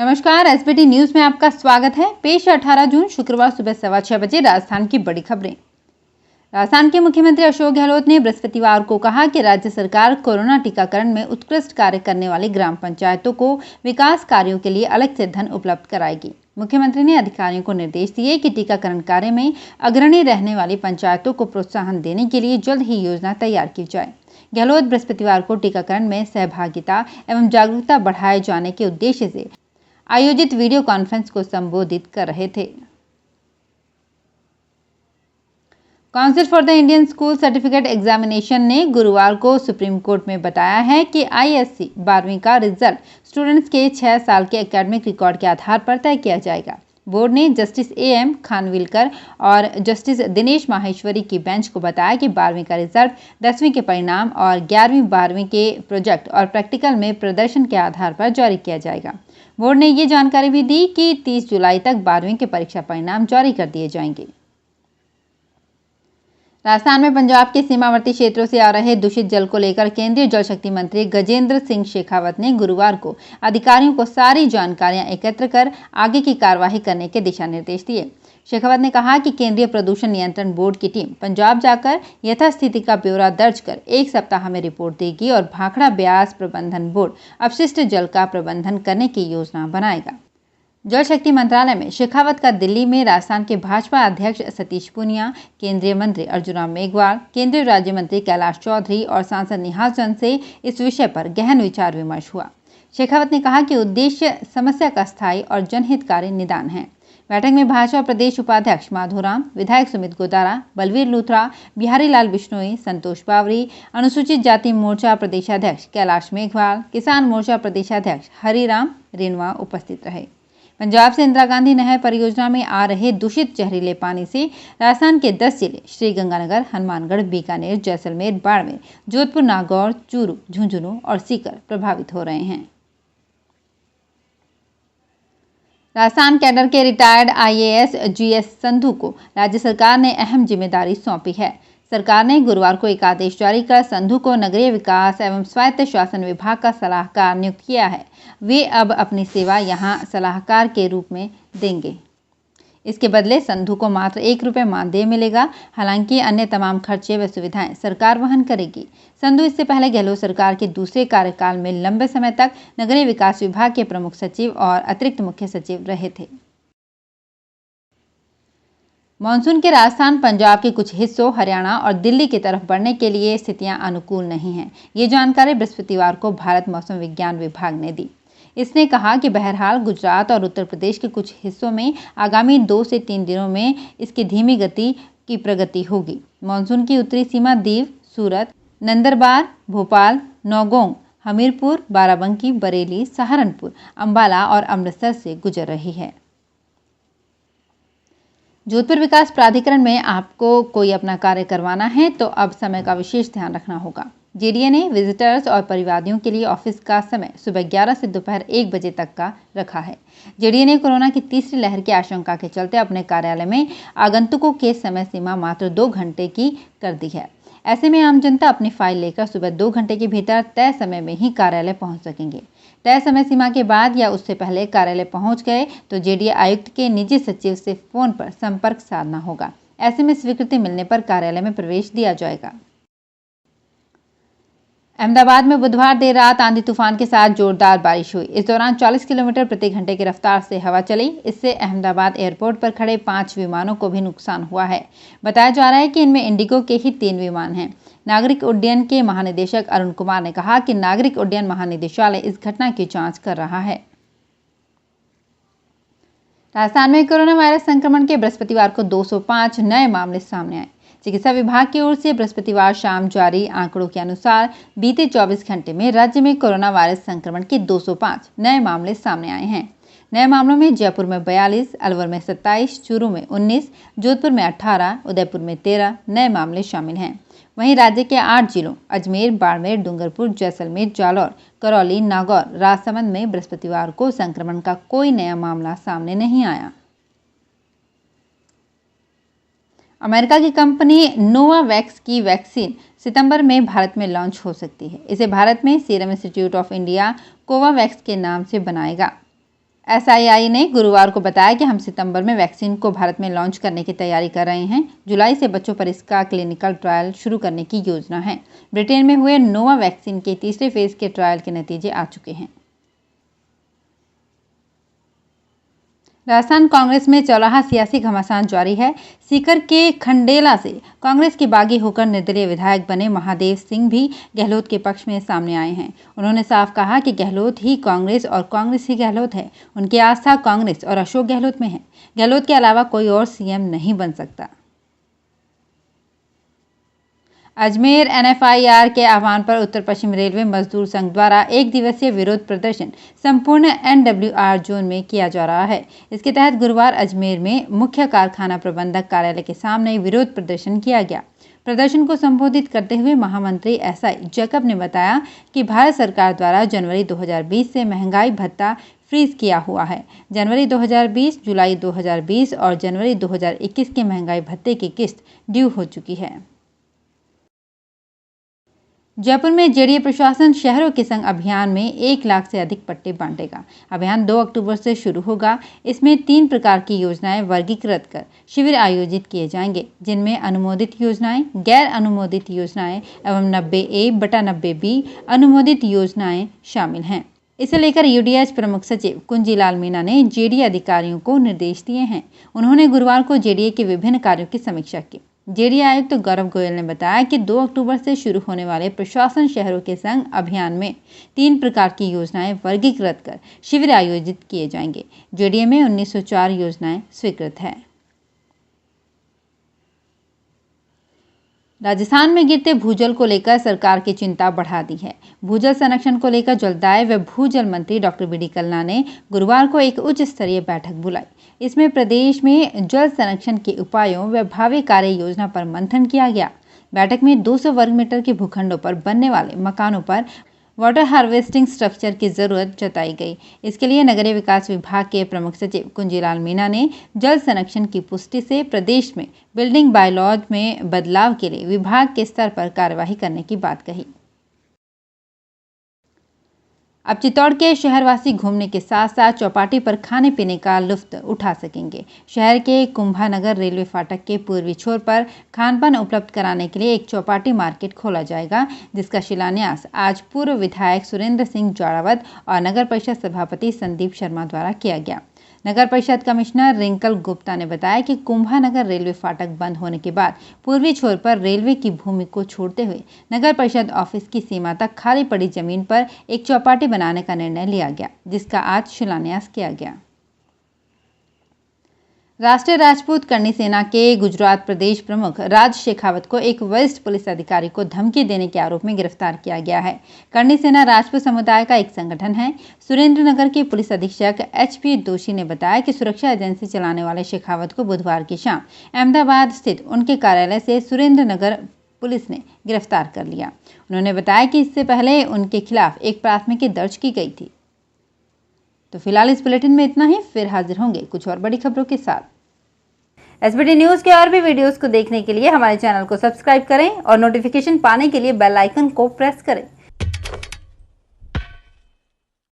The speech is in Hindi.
नमस्कार, एसबीटी न्यूज में आपका स्वागत है। पेश 18 जून शुक्रवार सुबह 6:15 बजे राजस्थान की बड़ी खबरें। राजस्थान के मुख्यमंत्री अशोक गहलोत ने बृहस्पतिवार को कहा कि राज्य सरकार कोरोना टीकाकरण में उत्कृष्ट कार्य करने वाली ग्राम पंचायतों को विकास कार्यों के लिए अलग से धन उपलब्ध कराएगी। मुख्यमंत्री ने अधिकारियों को निर्देश दिए कि टीकाकरण कार्य में अग्रणी रहने वाली पंचायतों को प्रोत्साहन देने के लिए जल्द ही योजना तैयार की जाए। गहलोत बृहस्पतिवार को टीकाकरण में सहभागिता एवं जागरूकता बढ़ाए जाने के उद्देश्य से आयोजित वीडियो कॉन्फ्रेंस को संबोधित कर रहे थे। Council for the Indian school certificate examination ने गुरुवार को सुप्रीम कोर्ट में बताया है कि आईएससी 12वीं का रिजल्ट स्टूडेंट्स के 6 साल के एकेडमिक रिकॉर्ड के आधार पर तय किया जाएगा। बोर्ड ने जस्टिस AM खानविलकर और जस्टिस दिनेश माहेश्वरी की बेंच को बताया कि 12वीं का रिजल्ट 10वीं के परिणाम और 11वीं 12वीं के प्रोजेक्ट और प्रैक्टिकल में प्रदर्शन के आधार पर जारी किया जाएगा। बोर्ड ने ये जानकारी भी दी कि 30 जुलाई तक 12वीं के परीक्षा परिणाम जारी कर दिए जाएंगे। राजस्थान में पंजाब के सीमावर्ती क्षेत्रों से आ रहे दूषित जल को लेकर केंद्रीय जल शक्ति मंत्री गजेंद्र सिंह शेखावत ने गुरुवार को अधिकारियों को सारी जानकारियां एकत्र कर आगे की कार्यवाही करने के दिशा निर्देश दिए। शेखावत ने कहा कि केंद्रीय प्रदूषण नियंत्रण बोर्ड की टीम पंजाब जाकर यथास्थिति का ब्यौरा दर्ज कर 1 सप्ताह में रिपोर्ट देगी और भाखड़ा ब्यास प्रबंधन बोर्ड अपशिष्ट जल का प्रबंधन करने की योजना बनाएगा। जल शक्ति मंत्रालय में शेखावत का दिल्ली में राजस्थान के भाजपा अध्यक्ष सतीश पूनिया, केंद्रीय मंत्री अर्जुन राम मेघवाल, केंद्रीय राज्य मंत्री कैलाश चौधरी और सांसद निहाल चंद से इस विषय पर गहन विचार विमर्श हुआ। शेखावत ने कहा कि उद्देश्य समस्या का स्थायी और जनहितकारी निदान है। बैठक में भाजपा प्रदेश उपाध्यक्ष माधोराम, विधायक सुमित गोदारा, बलवीर लूथरा, बिहारी लाल बिश्नोई, संतोष बावरी, अनुसूचित जाति मोर्चा प्रदेशाध्यक्ष कैलाश मेघवाल, किसान मोर्चा प्रदेशाध्यक्ष हरिराम रेणवा उपस्थित रहे। पंजाब से इंदिरा गांधी नहर परियोजना में आ रहे दूषित जहरीले पानी से राजस्थान के 10 जिले श्रीगंगानगर, हनुमानगढ़, बीकानेर, जैसलमेर, बाड़मेर, जोधपुर, नागौर, चूरू, झुंझुनू और सीकर प्रभावित हो रहे हैं। राजस्थान कैडर के रिटायर्ड IAS GS संधू को राज्य सरकार ने अहम जिम्मेदारी सौंपी है। सरकार ने गुरुवार को एक आदेश जारी कर संधू को नगरीय विकास एवं स्वायत्त शासन विभाग का सलाहकार नियुक्त किया है। वे अब अपनी सेवा यहां सलाहकार के रूप में देंगे। इसके बदले संधू को मात्र 1 रुपये मानदेय मिलेगा। हालांकि अन्य तमाम खर्चे व सुविधाएं सरकार वहन करेगी। संधू इससे पहले गहलोत सरकार के दूसरे कार्यकाल में लंबे समय तक नगरीय विकास विभाग के प्रमुख सचिव और अतिरिक्त मुख्य सचिव रहे थे। मानसून के राजस्थान, पंजाब के कुछ हिस्सों, हरियाणा और दिल्ली की तरफ बढ़ने के लिए स्थितियां अनुकूल नहीं हैं। ये जानकारी बृहस्पतिवार को भारत मौसम विज्ञान विभाग ने दी। इसने कहा कि बहरहाल गुजरात और उत्तर प्रदेश के कुछ हिस्सों में आगामी 2 से 3 दिनों में इसकी धीमी गति की प्रगति होगी। मानसून की उत्तरी सीमा दीव, सूरत, नंदरबार, भोपाल, नौगोंग, हमीरपुर, बाराबंकी, बरेली, सहारनपुर, अंबाला और अमृतसर से गुजर रही है। जोधपुर विकास प्राधिकरण में आपको कोई अपना कार्य करवाना है तो अब समय का विशेष ध्यान रखना होगा। JDA ने विजिटर्स और परिवादियों के लिए ऑफिस का समय सुबह 11 से दोपहर 1 बजे तक का रखा है। JDA ने कोरोना की तीसरी लहर की आशंका के चलते अपने कार्यालय में आगंतुकों के समय सीमा मात्र 2 घंटे की कर दी है। ऐसे में आम जनता अपनी फाइल लेकर सुबह 2 घंटे के भीतर तय समय में ही कार्यालय पहुंच सकेंगे। तय समय सीमा के बाद या उससे पहले कार्यालय पहुंच गए तो JDA आयुक्त के निजी सचिव से फोन पर संपर्क साधना होगा। ऐसे में स्वीकृति मिलने पर कार्यालय में प्रवेश दिया जाएगा। अहमदाबाद में बुधवार देर रात आंधी तूफान के साथ जोरदार बारिश हुई। इस दौरान 40 किलोमीटर प्रति घंटे की रफ्तार से हवा चली। इससे अहमदाबाद एयरपोर्ट पर खड़े 5 विमानों को भी नुकसान हुआ है। बताया जा रहा है कि इनमें इंडिगो के ही 3 विमान हैं। नागरिक उड्डयन के महानिदेशक अरुण कुमार ने कहा कि नागरिक उड्डयन महानिदेशालय इस घटना की जांच कर रहा है। राजस्थान में कोरोना वायरस संक्रमण के बृहस्पतिवार को 205 नए मामले सामने आए। चिकित्सा विभाग की ओर से बृहस्पतिवार शाम जारी आंकड़ों के अनुसार बीते 24 घंटे में राज्य में कोरोना वायरस संक्रमण के 205 नए मामले सामने आए हैं। नए मामलों में जयपुर में 42, अलवर में 27, चूरू में 19, जोधपुर में 18, उदयपुर में 13 नए मामले शामिल हैं। वहीं राज्य के 8 जिलों अजमेर, बाड़मेर, डूंगरपुर, जैसलमेर, जालौर, करौली, नागौर, राजसमंद में बृहस्पतिवार को संक्रमण का कोई नया मामला सामने नहीं आया। अमेरिका की कंपनी नोवावैक्स की वैक्सीन सितंबर में भारत में लॉन्च हो सकती है। इसे भारत में serum institute of India Covovax के नाम से बनाएगा। SII ने गुरुवार को बताया कि हम सितंबर में वैक्सीन को भारत में लॉन्च करने की तैयारी कर रहे हैं। जुलाई से बच्चों पर इसका क्लिनिकल ट्रायल शुरू करने की योजना है। ब्रिटेन में हुए नोवा वैक्सीन के तीसरे फेज के ट्रायल के नतीजे आ चुके हैं। राजस्थान कांग्रेस में चौराहा सियासी घमासान जारी है। सीकर के खंडेला से कांग्रेस के बागी होकर निर्दलीय विधायक बने महादेव सिंह भी गहलोत के पक्ष में सामने आए हैं। उन्होंने साफ कहा कि गहलोत ही कांग्रेस और कांग्रेस ही गहलोत है। उनकी आस्था कांग्रेस और अशोक गहलोत में है। गहलोत के अलावा कोई और CM नहीं बन सकता। अजमेर NFIR के आह्वान पर उत्तर पश्चिम रेलवे मजदूर संघ द्वारा एक दिवसीय विरोध प्रदर्शन संपूर्ण NWR जोन में किया जा रहा है। इसके तहत गुरुवार अजमेर में मुख्य कारखाना प्रबंधक कार्यालय के सामने विरोध प्रदर्शन किया गया। प्रदर्शन को संबोधित करते हुए महामंत्री SI जैकब ने बताया कि भारत सरकार द्वारा जनवरी 2020 से महंगाई भत्ता फ्रीज किया हुआ है। जनवरी 2020, जुलाई 2020 और जनवरी 2021 के महंगाई भत्ते की किस्त ड्यू हो चुकी है। जयपुर में JDA प्रशासन शहरों के संग अभियान में 1 लाख से अधिक पट्टे बांटेगा। अभियान 2 अक्टूबर से शुरू होगा। इसमें 3 प्रकार की योजनाएं वर्गीकृत कर शिविर आयोजित किए जाएंगे, जिनमें अनुमोदित योजनाएं, गैर अनुमोदित योजनाएं एवं 90A/90B अनुमोदित योजनाएं शामिल हैं। इसे लेकर UDH प्रमुख सचिव कुंजीलाल मीणा ने JDA अधिकारियों को निर्देश दिए हैं। उन्होंने गुरुवार को JDA के विभिन्न कार्यों की समीक्षा की। JDA आयुक्त गौरव गोयल ने बताया कि 2 अक्टूबर से शुरू होने वाले प्रशासन शहरों के संग अभियान में 3 प्रकार की योजनाएं वर्गीकृत कर शिविर आयोजित किए जाएंगे। JDA में 1904 योजनाएं स्वीकृत है। राजस्थान में गिरते भूजल को लेकर सरकार की चिंता बढ़ा दी है। भूजल संरक्षण को लेकर जलदाय व भूजल मंत्री डॉक्टर BD कल्ला ने गुरुवार को एक उच्च स्तरीय बैठक बुलाई। इसमें प्रदेश में जल संरक्षण के उपायों व भावी कार्य योजना पर मंथन किया गया। बैठक में 200 वर्ग मीटर के भूखंडों पर बनने वाले मकानों पर वाटर हार्वेस्टिंग स्ट्रक्चर की जरूरत जताई गई। इसके लिए नगरीय विकास विभाग के प्रमुख सचिव कुंजीलाल मीणा ने जल संरक्षण की पुष्टि से प्रदेश में बिल्डिंग बायलॉज में बदलाव के लिए विभाग के स्तर पर कार्यवाही करने की बात कही। अब चित्तौड़ के शहरवासी घूमने के साथ साथ चौपाटी पर खाने पीने का लुत्फ उठा सकेंगे। शहर के कुंभानगर रेलवे फाटक के पूर्वी छोर पर खानपान उपलब्ध कराने के लिए एक चौपाटी मार्केट खोला जाएगा, जिसका शिलान्यास आज पूर्व विधायक सुरेंद्र सिंह जाड़ावत और नगर परिषद सभापति संदीप शर्मा द्वारा किया गया। नगर परिषद कमिश्नर रिंकल गुप्ता ने बताया कि कुंभानगर रेलवे फाटक बंद होने के बाद पूर्वी छोर पर रेलवे की भूमि को छोड़ते हुए नगर परिषद ऑफिस की सीमा तक खाली पड़ी जमीन पर एक चौपाटी बनाने का निर्णय लिया गया, जिसका आज शिलान्यास किया गया। राष्ट्रीय राजपूत करनी सेना के गुजरात प्रदेश प्रमुख राज शेखावत को एक वरिष्ठ पुलिस अधिकारी को धमकी देने के आरोप में गिरफ्तार किया गया है। करनी सेना राजपूत समुदाय का एक संगठन है। सुरेंद्रनगर के पुलिस अधीक्षक HP दोषी ने बताया कि सुरक्षा एजेंसी चलाने वाले शेखावत को बुधवार की शाम अहमदाबाद स्थित उनके कार्यालय से सुरेंद्रनगर पुलिस ने गिरफ्तार कर लिया। उन्होंने बताया कि इससे पहले उनके खिलाफ एक प्राथमिकी दर्ज की गई थी। तो फिलहाल इस बुलेटिन में इतना ही। फिर हाजिर होंगे कुछ और बड़ी खबरों के साथ। SBT न्यूज के और भी वीडियोस को देखने के लिए हमारे चैनल को सब्सक्राइब करें और नोटिफिकेशन पाने के लिए बेल आइकन को प्रेस करें।